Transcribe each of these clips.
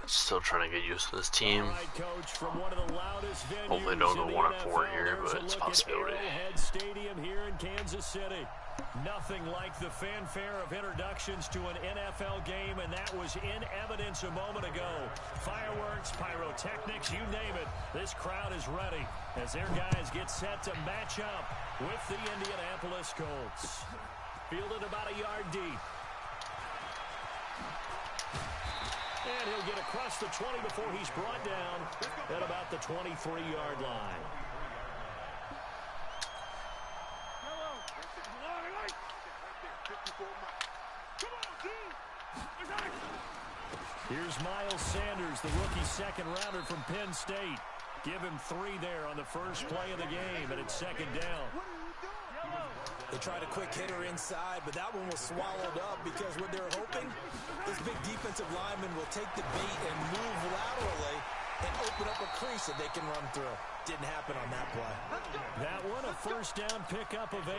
Still trying to get used to this team. Right, Coach, from one of the loudest Hopefully don't go 1-4 here, but it's a possibility. Arrowhead Stadium here in Kansas City. Nothing like the fanfare of introductions to an NFL game, and that was in evidence a moment ago. Fireworks, pyrotechnics, you name it. This crowd is ready as their guys get set to match up with the Indianapolis Colts. Fielded about a yard deep. And he'll get across the 20 before he's brought down at about the 23-yard line. Here's Miles Sanders, the rookie second-rounder from Penn State. Give him 3 there on the first play of the game, and it's second down. They tried a quick hitter inside, but that one was swallowed up because what they're hoping, this big defensive lineman will take the bait and move laterally and open up a crease that they can run through. Didn't happen on that play. That one, a first down pickup of 8.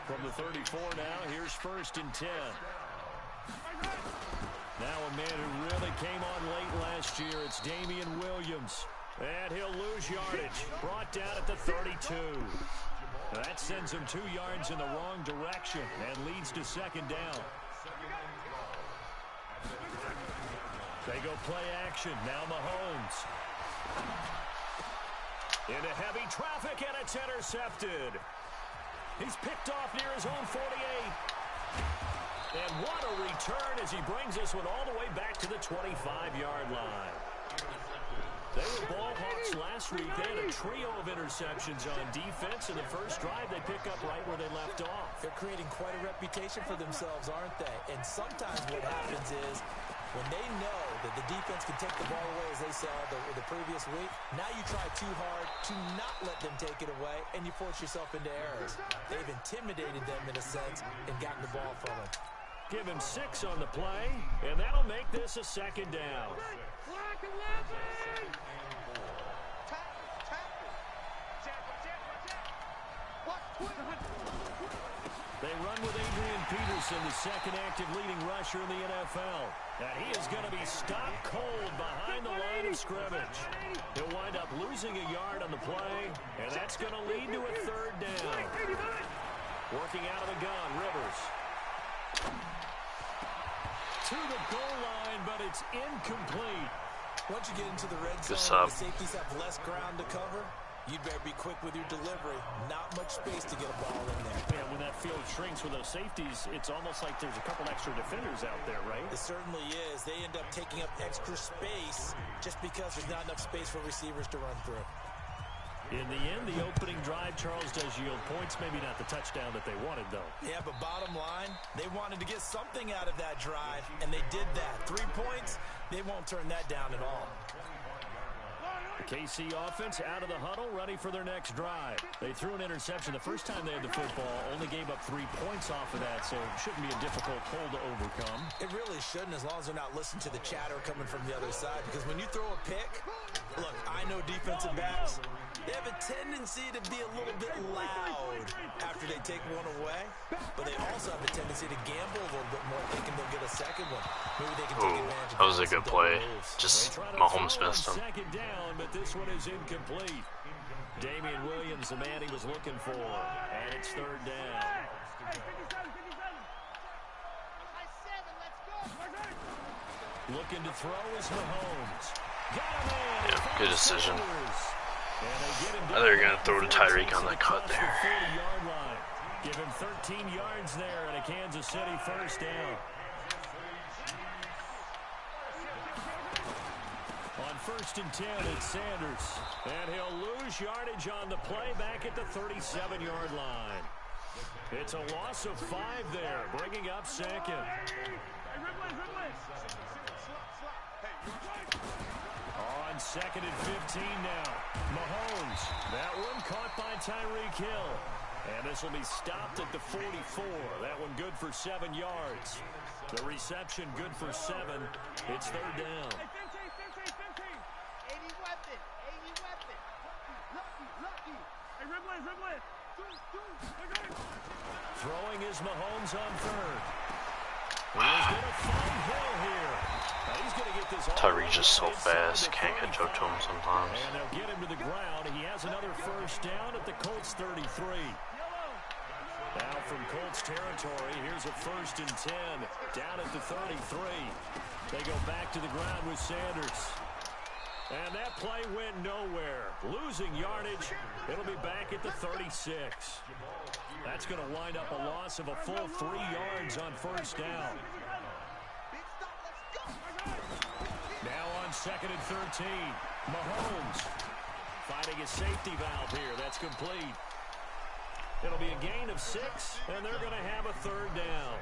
From the 34 now, here's 1st and 10. Now a man who really came on late last year, it's Damian Williams. And he'll lose yardage. Brought down at the 32. That sends him 2 yards in the wrong direction and leads to second down. They go play action. Now Mahomes. Into heavy traffic, and it's intercepted. He's picked off near his own 48. And what a return as he brings this one all the way back to the 25-yard line. They were ball hawks last week. They had a trio of interceptions on defense. In the first drive, they pick up right where they left off. They're creating quite a reputation for themselves, aren't they? And sometimes what happens is when they know that the defense can take the ball away, as they saw the previous week, now you try too hard to not let them take it away, and you force yourself into errors. They've intimidated them in a sense and gotten the ball from them. Give him 6 on the play, and that'll make this a second down. They run with Adrian Peterson, the second active leading rusher in the NFL. And he is going to be stopped cold behind the line of scrimmage. He'll wind up losing a yard on the play, and that's going to lead to a third down. Working out of the gun, Rivers. To the goal line, but it's incomplete. Once you get into the red zone, the safeties have less ground to cover. You'd better be quick with your delivery. Not much space to get a ball in there. Yeah, when that field shrinks with those safeties, it's almost like there's a couple extra defenders out there, right? It certainly is. They end up taking up extra space just because there's not enough space for receivers to run through. In the end, the opening drive, Charles, does yield points. Maybe not the touchdown that they wanted, though. Yeah, but bottom line, they wanted to get something out of that drive, and they did that. 3 points, they won't turn that down at all. The KC offense out of the huddle, ready for their next drive. They threw an interception the first time they had the football, only gave up 3 points off of that, so it shouldn't be a difficult hole to overcome. It really shouldn't, as long as they're not listening to the chatter coming from the other side, because when you throw a pick, look, I know defensive backs, they have a tendency to be a little bit loud after they take one away, but they also have a tendency to gamble a little bit more, thinking they'll get a second one. Maybe they can take advantage of that was a good play. Just Mahomes missed him. Second down, but this one is incomplete. Damian Williams, the man he was looking for, and it's third down. Looking to throw is Mahomes. Yeah, good decision. I thought they were going to throw to Tyreek on that cut there. Give him 13 yards there and a Kansas City first down. On 1st and 10, it's Sanders. And he'll lose yardage on the play back at the 37-yard line. It's a loss of 5 there, bringing up second. On 2nd and 15 now. Mahomes. That one caught by Tyreek Hill. And this will be stopped at the 44. That one good for 7 yards. The reception good for 7. It's third down. Throwing is Mahomes on third. He's going to find Hill here. this all Tyreek's just so fast, can't catch up to him sometimes. And they'll get him to the ground. He has another first down at the Colts 33. Now from Colts territory, here's a 1st and 10 down at the 33. They go back to the ground with Sanders. And that play went nowhere. Losing yardage. It'll be back at the 36. That's going to wind up a loss of a full 3 yards on first down. Now on 2nd and 13. Mahomes finding a safety valve here. That's complete. It'll be a gain of 6, and they're going to have a 3rd down.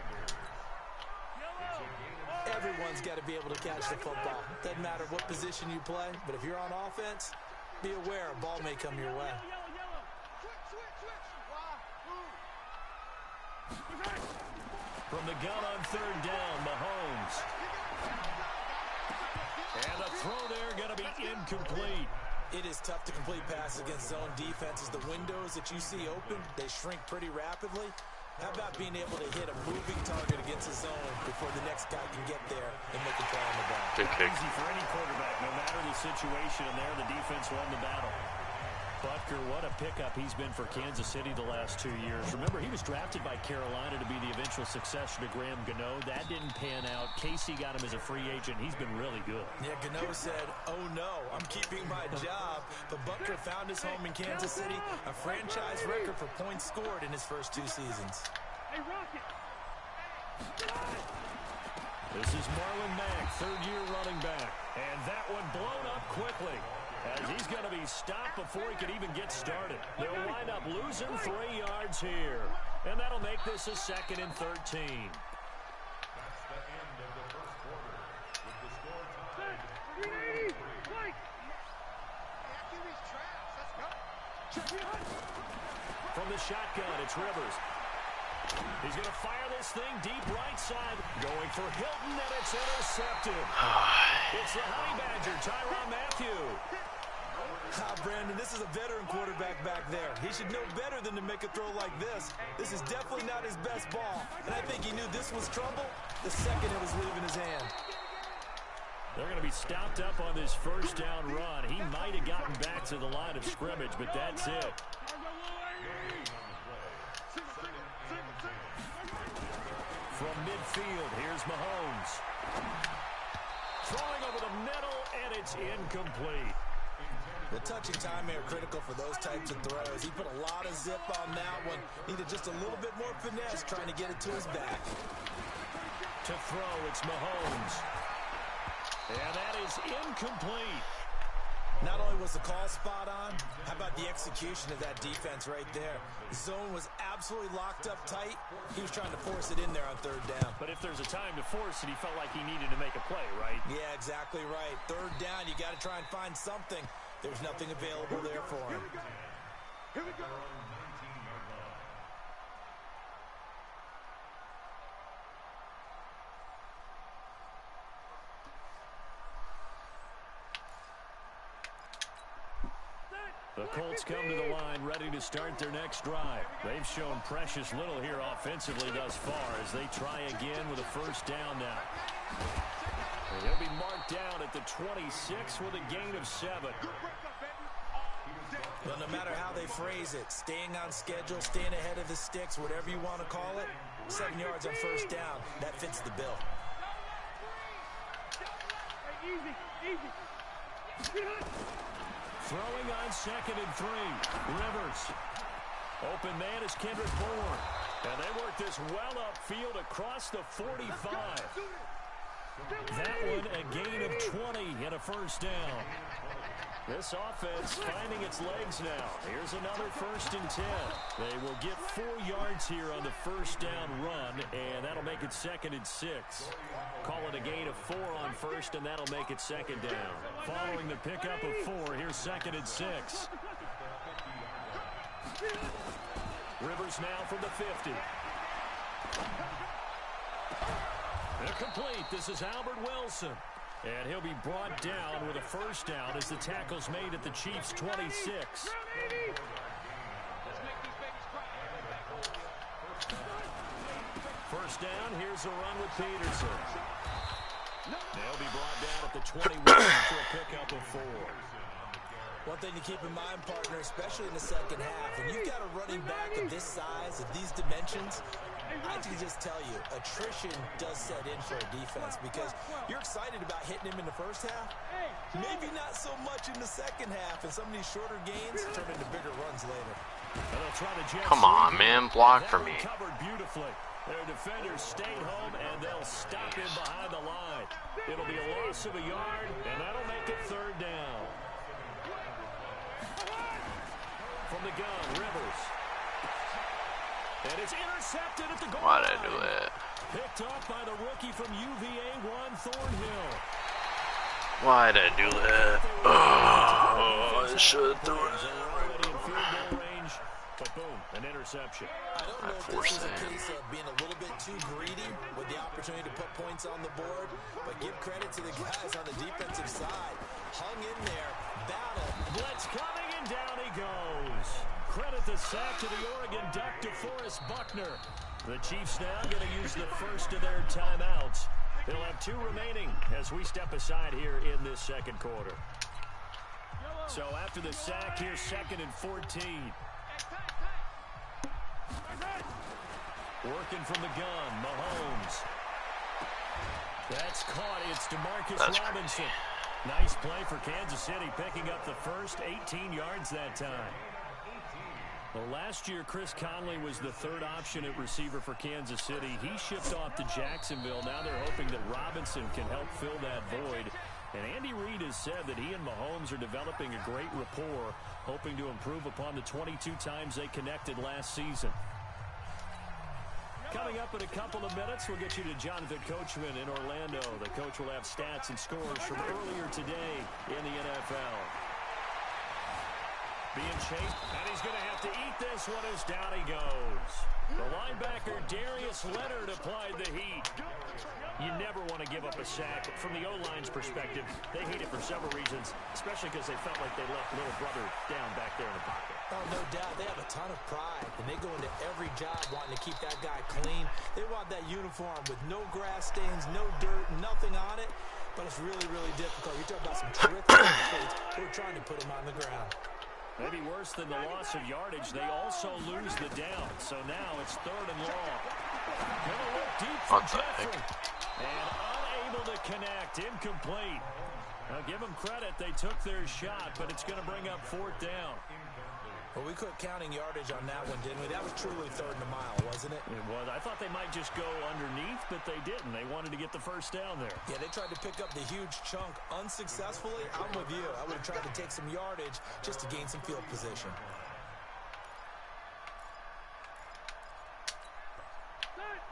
Everyone's got to be able to catch the football. Doesn't matter what position you play, but if you're on offense, be aware a ball may come your way. From the gun on 3rd down, Mahomes. And the throw there going to be incomplete. It is tough to complete passes against zone defenses. The windows that you see open, they shrink pretty rapidly. How about being able to hit a moving target against a zone before the next guy can get there and make a play on the ball? Good kick. Easy for any quarterback, no matter the situation, and there the defense won the battle. Butker, what a pickup he's been for Kansas City the last 2 years. Remember, he was drafted by Carolina to be the eventual successor to Graham Gano. That didn't pan out. Casey got him as a free agent. He's been really good. Yeah, Gano said, oh no, I'm keeping my job. But Butker found his home in Kansas City, a franchise record for points scored in his first 2 seasons. This is Marlon Mack, 3rd-year running back. And that one blown up quickly, as he's going to be stopped before he can even get started. They'll wind up losing 3 yards here. And that'll make this a 2nd and 13. From the shotgun, it's Rivers. He's going to fire this thing deep right side. Going for Hilton, and it's intercepted. It's the Honey Badger, Tyrann Mathieu. Brandon, this is a veteran quarterback back there. He should know better than to make a throw like this. This is definitely not his best ball. And I think he knew this was trouble the second it was leaving his hand. They're going to be stopped up on this first down run. He might have gotten back to the line of scrimmage, but that's it. From midfield, here's Mahomes. Throwing over the middle, and it's incomplete. The touching time here critical for those types of throws. He put a lot of zip on that one. Needed just a little bit more finesse trying to get it to his back. To throw, it's Mahomes. And that is incomplete. Not only was the call spot on, how about the execution of that defense right there? The zone was absolutely locked up tight. He was trying to force it in there on 3rd down. But if there's a time to force it, he felt like he needed to make a play, right? Yeah, exactly right. 3rd down, you got to try and find something. There's nothing available there for him. Here we go. The Colts come to the line ready to start their next drive. They've shown precious little here offensively thus far as they try again with a first down now. And he'll be marked down at the 26 with a gain of 7. Well, no matter how they phrase it, staying on schedule, staying ahead of the sticks, whatever you want to call it, 7 yards on first down, that fits the bill. Throwing on 2nd and 3. Rivers. Open man is Kendrick Bourne. And they work this well upfield across the 45. That one a gain of 20 and a first down. This offense finding its legs now. Here's another 1st and 10. They will get 4 yards here on the first down run, and that'll make it 2nd and 6. Call it a gain of 4 on first, and that'll make it 2nd down. Following the pickup of 4, here's 2nd and 6. Rivers now from the 50. Incomplete. This is Albert Wilson. And he'll be brought down with a first down as the tackle's made at the Chiefs' 26. First down, here's a run with Peterson. They'll be brought down at the 21 for a pickup of 4. One thing to keep in mind, partner, especially in the second half, when you've got a running back of this size, of these dimensions, I can just tell you, attrition does set in for a defense because you're excited about hitting him in the first half. Maybe not so much in the second half, and some of these shorter gains turn into bigger runs later. Come on, man, block for me. Covered beautifully. Their defenders stayed home, and they'll stop him behind the line. It'll be a loss of a yard, and that'll make it 3rd down. From the gun, Rivers. And it's intercepted at the goal line. Why'd I do that? Picked off by the rookie from UVA, Juan Thornhill. Why'd I do that? Oh, I should have thrown it. Already in field goal range, but boom, an interception. I don't know if this is a case of being a little bit too greedy with the opportunity to put points on the board, but give credit to the guys on the defensive side. Hung in there, battle. Blitz coming, and down he goes. Credit the sack to the Oregon Duck, DeForest Buckner. The Chiefs now going to use the first of their timeouts. They'll have 2 remaining as we step aside here in this second quarter. So after the sack, here's 2nd and 14. Working from the gun, Mahomes. That's caught. It's DeMarcus Robinson. Nice play for Kansas City, picking up the first 18 yards that time. Well, last year, Chris Conley was the 3rd option at receiver for Kansas City. He shipped off to Jacksonville. Now they're hoping that Robinson can help fill that void. And Andy Reid has said that he and Mahomes are developing a great rapport, hoping to improve upon the 22 times they connected last season. Coming up in a couple of minutes, we'll get you to Jonathan Coachman in Orlando. The coach will have stats and scores from earlier today in the NFL. Being chased, and he's going to have to eat this one as down he goes. The linebacker, Darius Leonard, applied the heat. You never want to give up a sack. From the O-line's perspective, they hate it for several reasons, especially because they felt like they left little brother down back there in the pocket. Oh, no doubt. They have a ton of pride, and they go into every job wanting to keep that guy clean. They want that uniform with no grass stains, no dirt, nothing on it, but it's really, really difficult. You're talking about some terrific athletes who are trying to put him on the ground. Maybe worse than the loss of yardage, they also lose the down. So now it's 3rd and long. Gonna look deep for Jeffrey. And unable to connect. Incomplete. Now give them credit. They took their shot, but it's going to bring up 4th down. Well, we quit counting yardage on that one, didn't we? That was truly 3rd and a mile, wasn't it? It was. I thought they might just go underneath, but they didn't. They wanted to get the first down there. Yeah, they tried to pick up the huge chunk unsuccessfully. I'm with you. I would have tried to take some yardage just to gain some field position.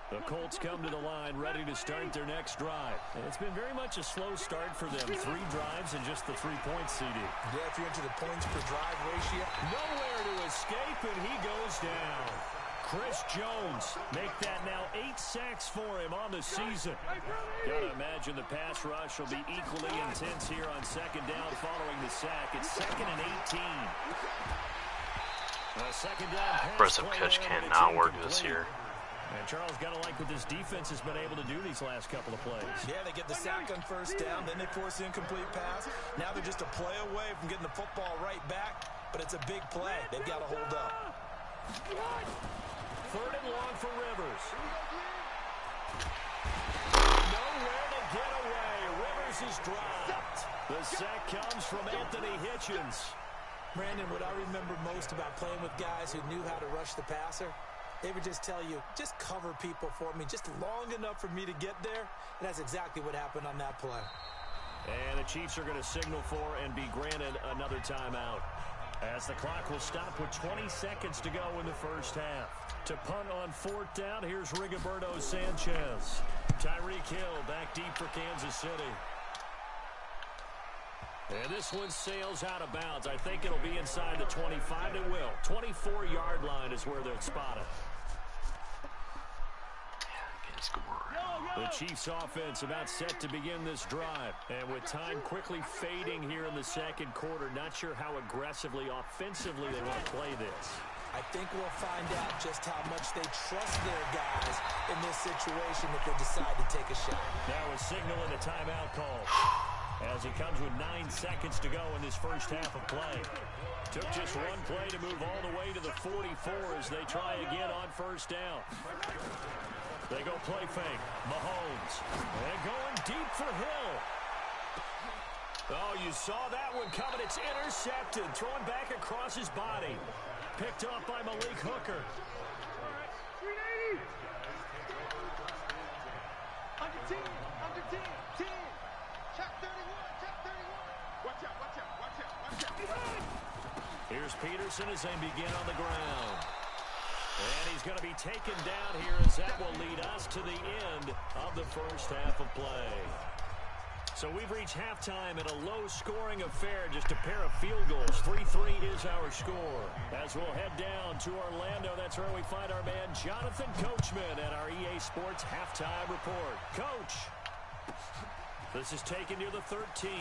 The Colts come to the line, ready to start their next drive. And it's been very much a slow start for them. 3 drives and just the 3-point CD. Yeah, if you're into the points per drive ratio. Nowhere to escape, and he goes down. Chris Jones, make that now 8 sacks for him on the season. Gotta imagine the pass rush will be equally intense here on 2nd down following the sack. It's 2nd and 18. Second down. Aggressive catch cannot work this year. And Charles got to like what this defense has been able to do these last couple of plays. Yeah, they get the sack on 1st down, then they force the incomplete pass. Now they're just a play away from getting the football right back, but it's a big play. They've got to hold up. 3rd and long for Rivers. Nowhere to get away. Rivers is dropped. The sack comes from Anthony Hitchens. Brandon, what I remember most about playing with guys who knew how to rush the passer, they would just tell you, just cover people for me, just long enough for me to get there. And that's exactly what happened on that play. And the Chiefs are going to signal for and be granted another timeout, as the clock will stop with 20 seconds to go in the first half. To punt on 4th down, here's Rigoberto Sanchez. Tyreek Hill back deep for Kansas City. And this one sails out of bounds. I think it'll be inside the 25. It will. 24-yard line is where they'll spot it. The Chiefs offense about set to begin this drive. And with time quickly fading here in the second quarter, not sure how aggressively, offensively they want to play this. I think we'll find out just how much they trust their guys in this situation if they decide to take a shot. Now a signal and a timeout call as it comes with 9 seconds to go in this first half of play. Took just one play to move all the way to the 44 as they try again on first down. They go play fake. Mahomes. And going deep for Hill. Oh, you saw that one coming. It's intercepted. Thrown back across his body. Picked up by Malik Hooker. All right, 380. Under 10, under 10, 10. Check 31, check 31. Watch out, watch out, watch out, watch out. Here's Peterson as they begin on the ground. And he's going to be taken down here as that will lead us to the end of the first half of play. So we've reached halftime in a low-scoring affair, just a pair of field goals. 3-3 is our score. As we'll head down to Orlando, that's where we find our man Jonathan Coachman at our EA Sports Halftime Report. Coach, this is taken near the 13.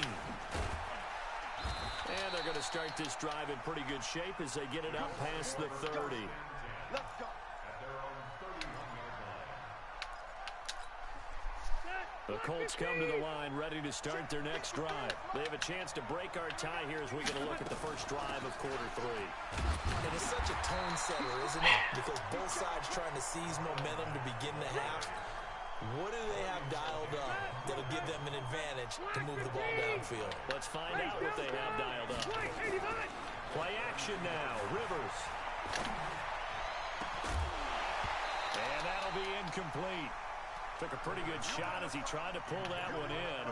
And they're going to start this drive in pretty good shape as they get it out past the 30. Let's go. The Colts come to the line ready to start their next drive. They have a chance to break our tie here as we get a look at the first drive of quarter 3. And it's such a tone setter, isn't it? Because both sides trying to seize momentum to begin the half. What do they have dialed up that'll give them an advantage to move the ball downfield? Let's find out what they have dialed up. Play action now. Rivers. And that'll be incomplete. Took a pretty good shot as he tried to pull that one in.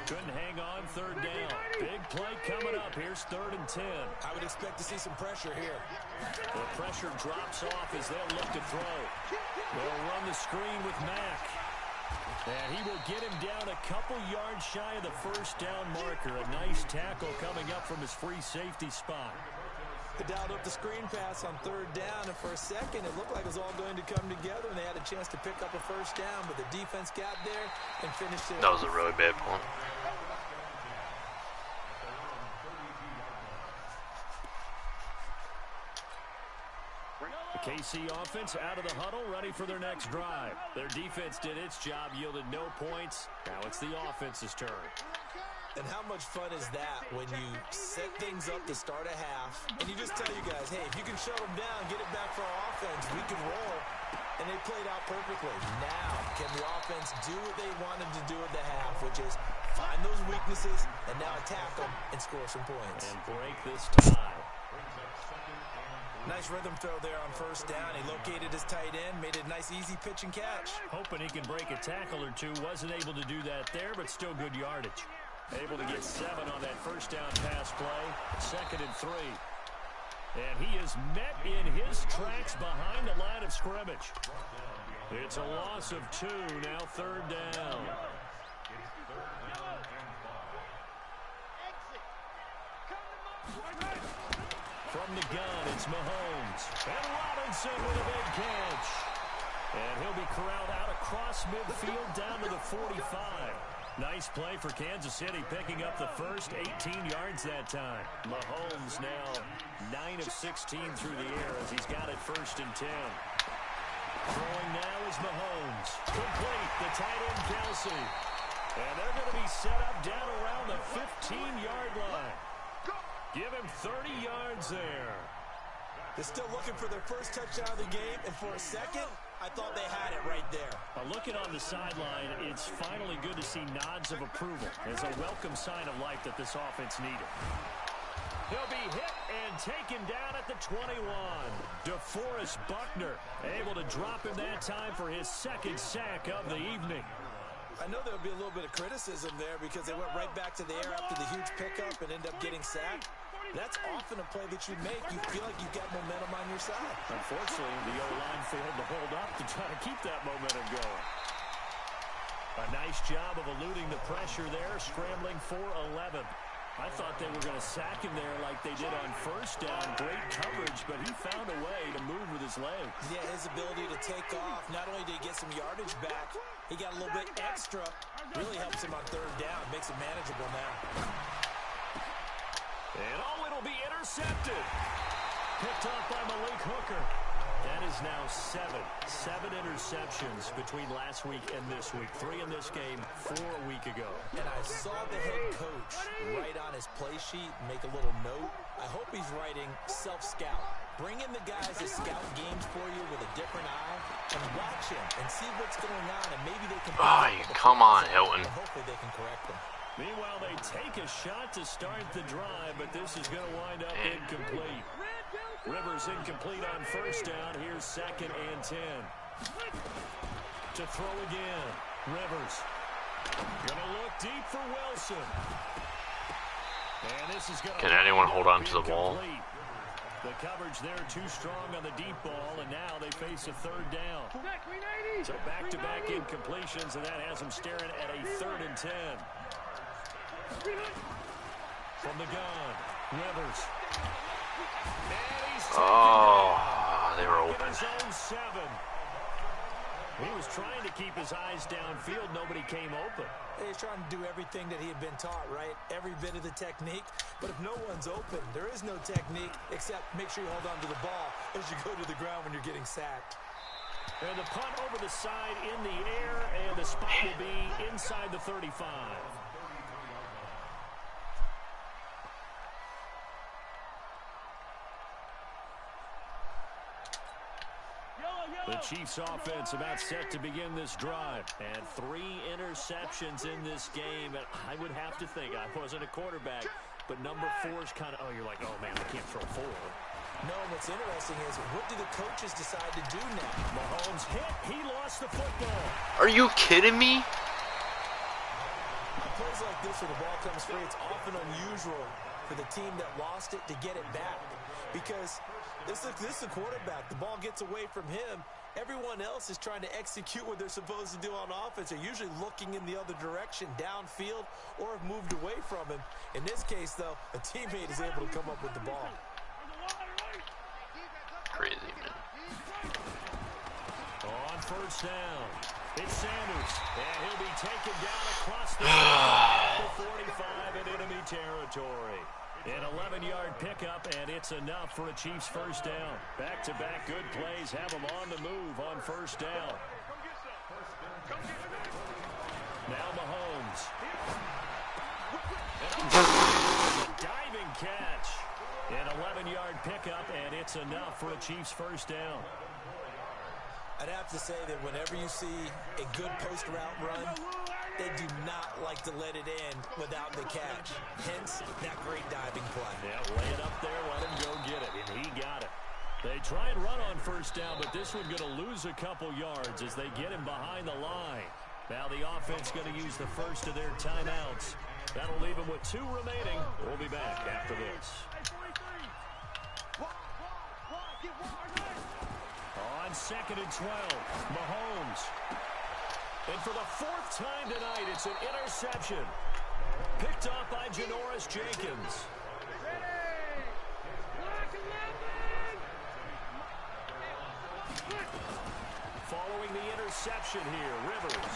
Couldn't hang on third down. Big play coming up. Here's 3rd and 10. I would expect to see some pressure here. The pressure drops off as they'll look to throw. They'll run the screen with Mack. And he will get him down a couple yards shy of the first down marker. A nice tackle coming up from his free safety spot. They dialed up the screen pass on 3rd down, and for a second it looked like it was all going to come together, and they had a chance to pick up a first down, but the defense got there and finished it. That was a really bad punt. The KC offense out of the huddle, ready for their next drive. Their defense did its job, yielded no points. Now it's the offense's turn. And how much fun is that when you set things up to start a half, and you just tell you guys, hey, if you can shut them down, get it back for our offense, we can roll. And they played out perfectly. Now, can the offense do what they wanted to do at the half, which is find those weaknesses and now attack them and score some points. And break this tie. Nice rhythm throw there on first down. He located his tight end, made a nice easy pitch and catch. Hoping he can break a tackle or two. Wasn't able to do that there, but still good yardage. Able to get 7 on that first down pass play. 2nd and 3. And he is met in his tracks behind the line of scrimmage. It's a loss of 2, now 3rd down. From the gun, it's Mahomes. And Robinson with a big catch. And he'll be corralled out across midfield down to the 45. Nice play for Kansas City, picking up the first 18 yards that time. Mahomes now 9 of 16 through the air as he's got it 1st and 10. Throwing now is Mahomes. Complete, the tight end Kelsey. And they're going to be set up down around the 15-yard line. Give him 30 yards there. They're still looking for their first touchdown of the game, and for a second, I thought they had it right there. Looking on the sideline, it's finally good to see nods of approval. It's a welcome sign of life that this offense needed. He'll be hit and taken down at the 21. DeForest Buckner able to drop him that time for his 2nd sack of the evening. I know there'll be a little bit of criticism there because they went right back to the air after the huge pickup and ended up getting sacked. That's often a play that you make. You feel like you've got momentum on your side. Unfortunately, the O-line failed to hold up to try to keep that momentum going. A nice job of eluding the pressure there, scrambling for 11. I thought they were going to sack him there like they did on first down. Great coverage, but he found a way to move with his legs. Yeah, his ability to take off. Not only did he get some yardage back, he got a little bit extra. Really helps him on 3rd down. Makes it manageable now. And it'll be intercepted. Picked off by Malik Hooker. That is now seven interceptions between last week and this week. 3 in this game, 4 a week ago. And I saw the head coach write on his play sheet, make a little note. I hope he's writing self-scout. Bring in the guys that scout games for you with a different eye and watch him and see what's going on, and maybe they can... Come on, Hilton. Hopefully they can correct them. Meanwhile, they take a shot to start the drive, but this is going to wind up incomplete. Rivers incomplete on first down. Here's 2nd and 10. To throw again. Rivers. Going to look deep for Wilson. And this is going to... Can anyone hold on to the ball? The coverage there too strong on the deep ball, and now they face a 3rd down. So back-to-back incompletions, and that has them staring at a 3rd and 10. From the gun, Rivers. Oh, they were open. He was trying to keep his eyes downfield. Nobody came open. He's trying to do everything that he had been taught, right? Every bit of the technique. But if no one's open, there is no technique except make sure you hold on to the ball as you go to the ground when you're getting sacked. And the punt over the side in the air, and the spot will be inside the 35. The Chiefs offense about set to begin this drive. And 3 interceptions in this game. And I would have to think, I wasn't a quarterback, but number 4 is kind of, you're like, oh man, we can't throw 4. No, what's interesting is, what do the coaches decide to do now? Mahomes hit, he lost the football. Are you kidding me? Plays like this where the ball comes free, it's often unusual for the team that lost it to get it back. Because this is a quarterback. The ball gets away from him. Everyone else is trying to execute what they're supposed to do on offense. They're usually looking in the other direction, downfield, or have moved away from him. In this case, though, a teammate is able to come up with the ball. Crazy, man. On first down, it's Sanders. And he'll be taken down across the 45 in enemy territory. An 11-yard pickup, and it's enough for a Chiefs first down. Back-to-back good plays have them on the move on first down. Now Mahomes. Diving catch. An 11-yard pickup, and it's enough for a Chiefs first down. I'd have to say that whenever you see a good post route run, they do not like to let it in without the catch. Hence, that great diving play. Yeah, lay it up there, let him go get it, and he got it. They try and run on first down, but this one's going to lose a couple yards as they get him behind the line. Now the offense going to use the first of their timeouts. That'll leave them with 2 remaining. We'll be back after this. On 2nd and 12, Mahomes. And for the 4th time tonight, it's an interception. Picked off by Janoris Jenkins. Following the interception here, Rivers.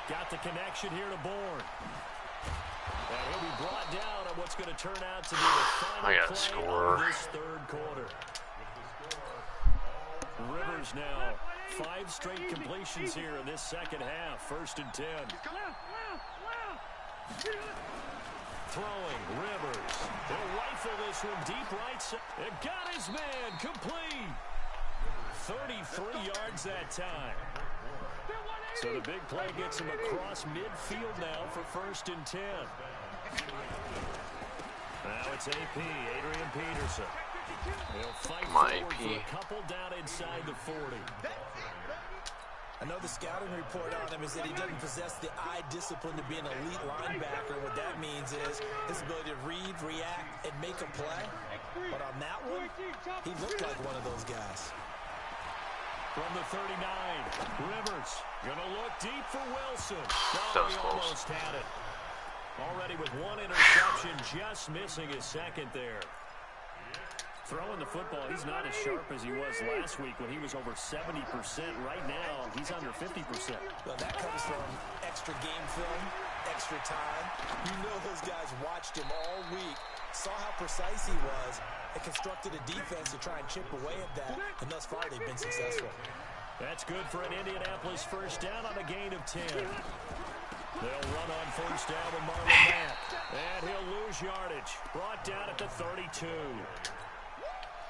Got the connection here to Bourne. And he'll be brought down on what's going to turn out to be the final play of this 3rd quarter. Rivers now 5 straight completions here in this 2nd half. 1st and 10. Throwing, Rivers. He'll rifle this one deep right side. It got his man complete. 33 yards that time. So the big play gets him across midfield now for 1st and 10. Now it's AP, Adrian Peterson. He'll fight forward for a couple down inside the 40. I know the scouting report on him is that he doesn't possess the eye discipline to be an elite linebacker. What that means is his ability to read, react, and make a play. But on that one, he looked like one of those guys. From the 39, Rivers going to look deep for Wilson. That was close. Almost had it. Already with 1 interception, just missing his 2nd there. Throwing the football, he's not as sharp as he was last week when he was over 70%. Right now, he's under 50%. Well, that comes from extra game film, extra time. You know those guys watched him all week, saw how precise he was and constructed a defense to try and chip away at that, and thus far they've been successful. That's good for an Indianapolis first down on a gain of 10. They'll run on first down with Marlon Mack. And he'll lose yardage. Brought down at the 32.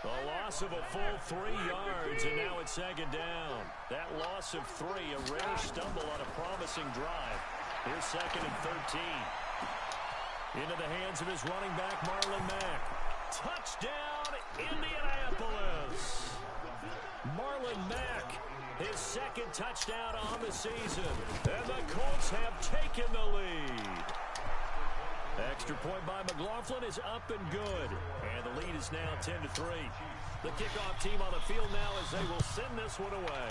A loss of a full 3 yards, and now it's second down. That loss of 3, a rare stumble on a promising drive. Here's second and 13. Into the hands of his running back, Marlon Mack. Touchdown, Indianapolis. Marlon Mack, his second touchdown on the season. And the Colts have taken the lead. Extra point by McLaughlin is up and good. And the lead is now 10-3. The kickoff team on the field now as they will send this one away.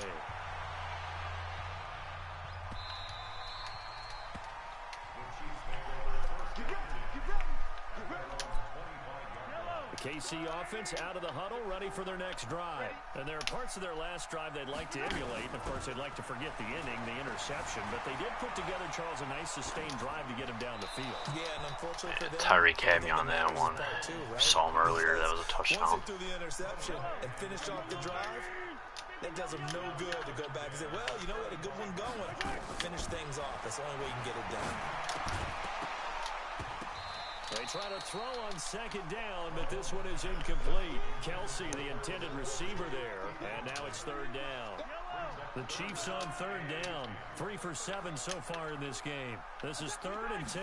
The KC offense out of the huddle, ready for their next drive. And there are parts of their last drive they'd like to emulate. And of course, they'd like to forget the inning, the interception. But they did put together, Charles, a nice sustained drive to get him down the field. Yeah, and unfortunately for them, Tyreek had me on that one. too, right? Saw him earlier. That was a touchdown. Once he threw the interception and finished off the drive, that does him no good to go back and say, well, you know what, a good one going. Finish things off. That's the only way you can get it done. They try to throw on second down, but this one is incomplete. Kelsey, the intended receiver there, and now it's third down. The Chiefs on third down. 3 for 7 so far in this game. This is 3rd and 10.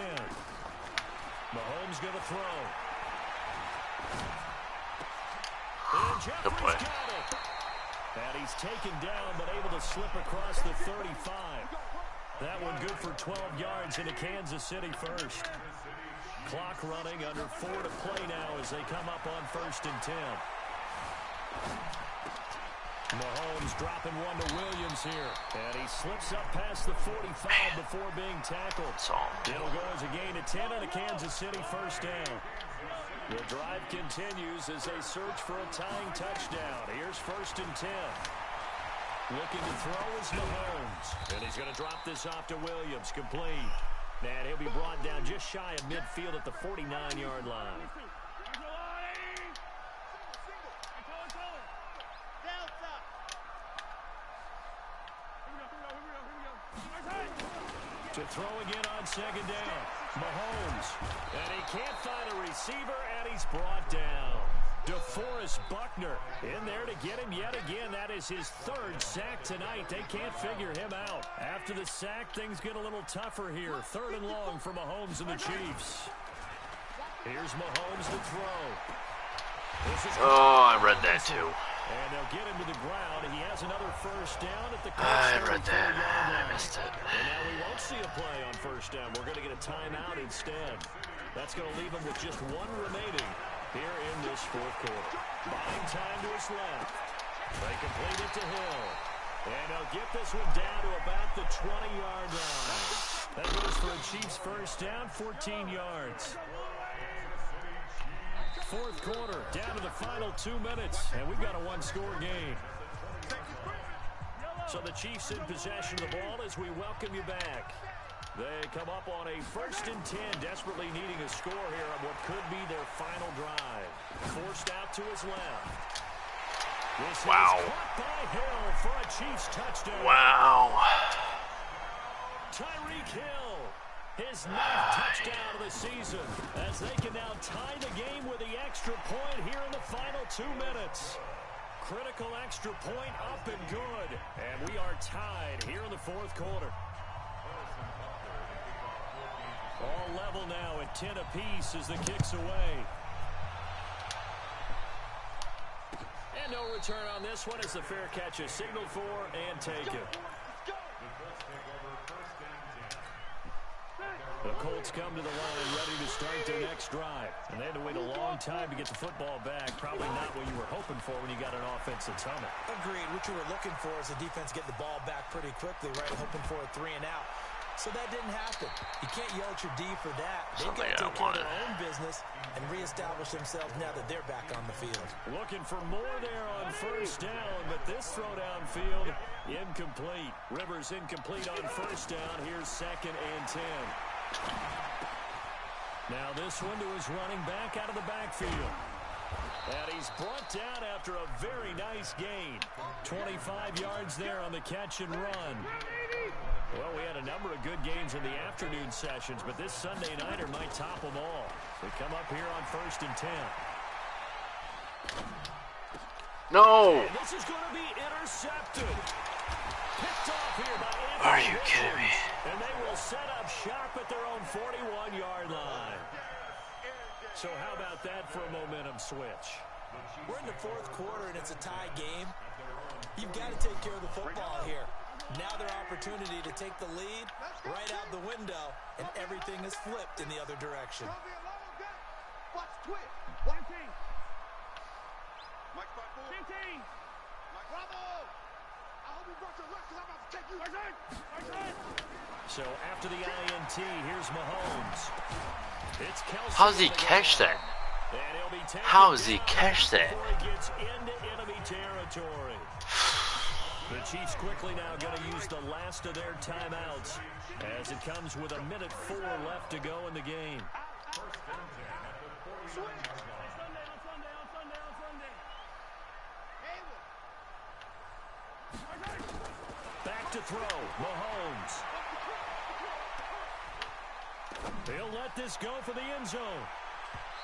Mahomes going to throw. And Jeffrey's got it. And he's taken down, but able to slip across the 35. That one good for 12 yards into Kansas City first. Clock running, under 4 to play now as they come up on 1st and 10. Mahomes dropping one to Williams here. And he slips up past the 45 before being tackled. It'll go as a gain of 10 on a Kansas City first down. The drive continues as they search for a tying touchdown. Here's 1st and 10. Looking to throw is Mahomes. And he's going to drop this off to Williams. Complete. And he'll be brought down just shy of midfield at the 49-yard line. To throw again on second down. Mahomes. And he can't find a receiver, and he's brought down. DeForest Buckner in there to get him yet again. That is his 3rd sack tonight. They can't figure him out. After the sack, things get a little tougher here. 3rd and long for Mahomes and the Chiefs. Here's Mahomes to throw. Oh, I read that too. And they'll get him to the ground. He has another first down at the I read that. I missed it. And now we won't see a play on first down. We're going to get a timeout instead. That's going to leave him with just 1 remaining here in this 4th quarter. Buying time to his left. They complete it to Hill. And they'll get this one down to about the 20-yard line. That goes for a Chiefs first down, 14 yards. 4th quarter, down to the final 2 minutes, and we've got a 1-score game. So the Chiefs in possession of the ball as we welcome you back. They come up on a 1st and 10, desperately needing a score here on what could be their final drive. Forced out to his left. This is caught by Hill for a Chiefs touchdown. Wow. Tyreek Hill, his 9th touchdown of the season, as they can now tie the game with the extra point here in the final 2 minutes. Critical extra point up and good, and we are tied here in the 4th quarter. All level now at 10 apiece as the kick's away. And no return on this one as the fair catch is signaled for and taken. The Colts come to the line ready to start their next drive. And they had to wait a long time to get the football back. Probably not what you were hoping for when you got an offense that's humming. Agreed. What you were looking for is the defense get the ball back pretty quickly, right? Hoping for a 3 and out. So that didn't happen. You can't yell at your D for that. They've got to take care of their own business and reestablish themselves now that they're back on the field. Looking for more there on first down, but this throw downfield incomplete. Rivers incomplete on first down. Here's 2nd and 10. Now this one to his running back out of the backfield. And he's brought down after a very nice gain. 25 yards there on the catch and run. Well, we had a number of good games in the afternoon sessions, but this Sunday nighter might top them all. We come up here on 1st and 10. No! And this is going to be intercepted. Picked off here by Anthony. Are you kidding me? And they will set up shop at their own 41-yard line. So how about that for a momentum switch? We're in the 4th quarter, and it's a tie game. You've got to take care of the football here. Now their opportunity to take the lead right out the window, and everything is flipped in the other direction. Watch twitch. Watch team. Mike, team. Mike, bravo. I hope you brought your luck because I'm about to take you. So after the INT, here's Mahomes. It's Kelsey. How does he catch that? How does he catch that? Before he gets into enemy territory. The Chiefs quickly now going to use the last of their timeouts as it comes with 1:04 left to go in the game. Back to throw, Mahomes. He'll let this go for the end zone.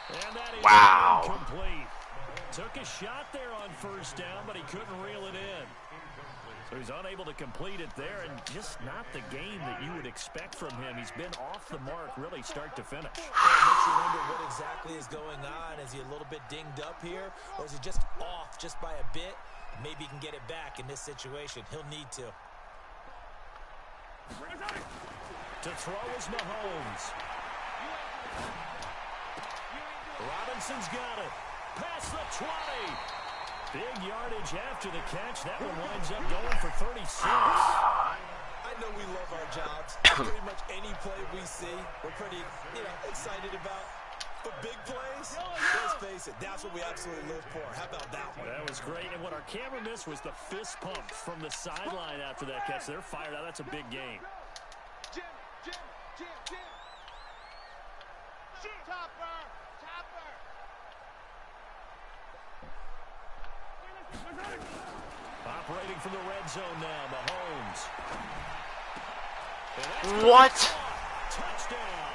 And that is incomplete. Took a shot there on 1st down, but he couldn't reel it in. So he's unable to complete it there, and just not the game that you would expect from him. He's been off the mark really start to finish. It makes you wonder what exactly is going on. Is he a little bit dinged up here, or is he just off just by a bit? Maybe he can get it back in this situation. He'll need to. To throw is Mahomes. Robinson's got it. Past the 20. Big yardage after the catch. That one winds up going for 36. I know we love our jobs. Pretty much any play we see, we're pretty, excited about. But big plays, let's face it, that's what we absolutely live for. How about that one? That was great. And what our camera missed was the fist pump from the sideline after that catch. They're fired out. That's a big game. Jim. Chopper. Operating from the red zone now, Mahomes. What? Touchdown.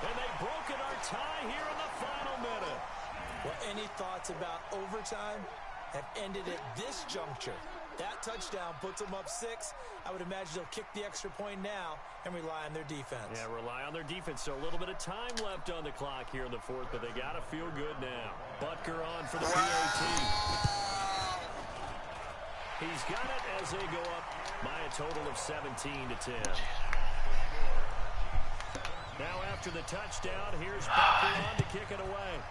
And they've broken our tie here in the final minute. Well, any thoughts about overtime have ended at this juncture. That touchdown puts them up 6. I would imagine they'll kick the extra point now and rely on their defense. Yeah, rely on their defense. So a little bit of time left on the clock here in the 4th, but they got to feel good now. Butker on for the PAT. He's got it as they go up by a total of 17-10. Now after the touchdown, here's Butker on to kick it away.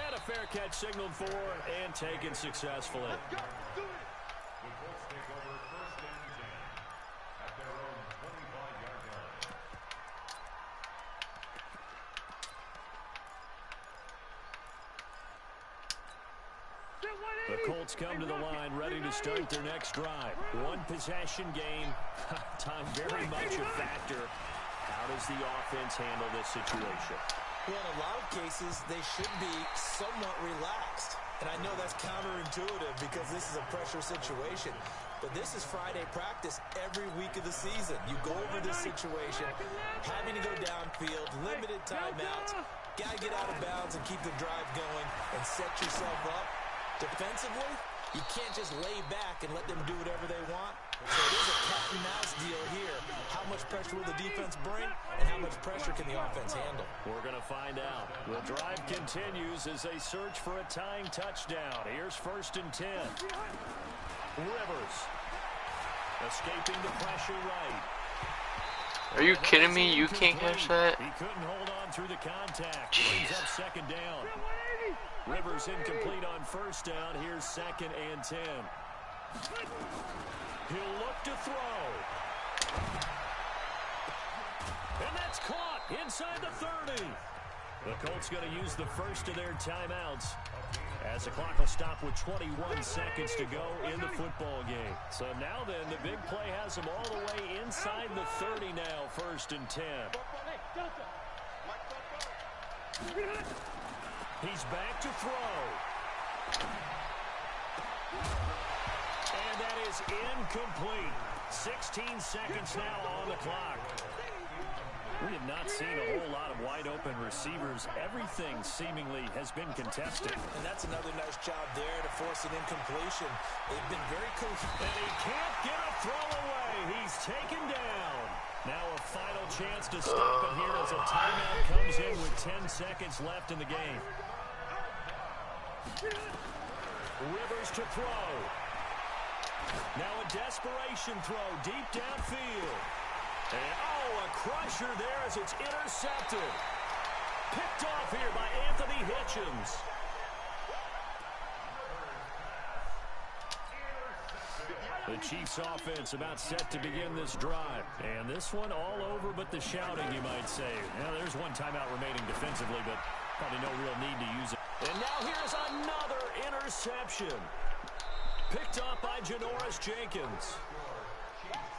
And a fair catch signaled for and taken successfully. The Colts come to the line ready to start their next drive. One possession game. Time very much a factor. How does the offense handle this situation? Well, in a lot of cases, they should be somewhat relaxed. And I know that's counterintuitive because this is a pressure situation. But this is Friday practice every week of the season. You go over this situation, having to go downfield, limited timeouts, got to get out of bounds and keep the drive going and set yourself up. Defensively, you can't just lay back and let them do whatever they want. So it is a cat and mouse deal here. How much pressure will the defense bring, and how much pressure can the offense handle? We're going to find out. The drive continues as they search for a tying touchdown. Here's 1st and 10. Rivers escaping the pressure right. Are you kidding me? You can't catch that? He couldn't hold on through the contact. Jeez. Brings up 2nd down. Rivers incomplete on 1st down. Here's 2nd and 10. He'll look to throw. And that's caught inside the 30. The Colts going to use the first of their timeouts as the clock will stop with 21 seconds to go in the football game. So now then, the big play has them all the way inside the 30 now, 1st and 10. He's back to throw. And that is incomplete. 16 seconds now on the clock. We have not seen a whole lot of wide-open receivers. Everything seemingly has been contested. And that's another nice job there to force an incompletion. They've been very cohesive. And he can't get a throw away. He's taken down. Now a final chance to stop it here as a timeout comes in with 10 seconds left in the game. Rivers to throw. Now a desperation throw deep downfield. And, a crusher there as it's intercepted. Picked off here by Anthony Hitchens. The Chiefs offense about set to begin this drive. And this one all over but the shouting, you might say. Now, there's one timeout remaining defensively, but probably no real need to use it. And now here's another interception. Picked up by Janoris Jenkins.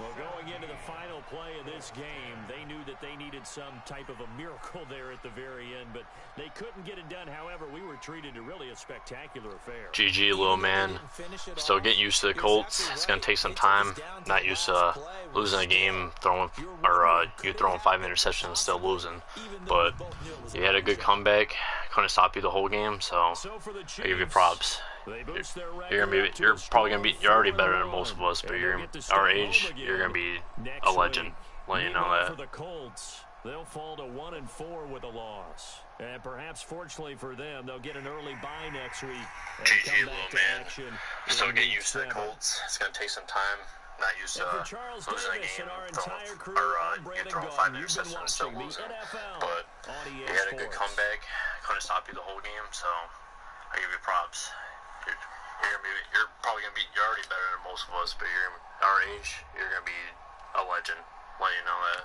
Well, going into the final play of this game, they knew that they needed some type of a miracle there at the very end, but they couldn't get it done. However, we were treated to really a spectacular affair. GG, little man. Still getting used to the Colts. It's going to take some time. Not used to losing a game, you throwing 5 interceptions and still losing. But you had a good comeback. Couldn't stop you the whole game, so I give you props. You're probably gonna be. You're already better than most of us, but you're our age. You're gonna be a legend. Let you know that. For the Colts, they'll fall to 1-4 with a loss, and perhaps fortunately for them, they'll get an early bye next week. GG, little man. Still getting used to the Colts. It's gonna take some time. Not used to losing a game, you're throwing 5 interceptions and still losing. But you had a good comeback. Couldn't stop you the whole game, so I give you props. You're probably gonna be. You're already better than most of us, but you're our age. You're gonna be a legend. Let you know that.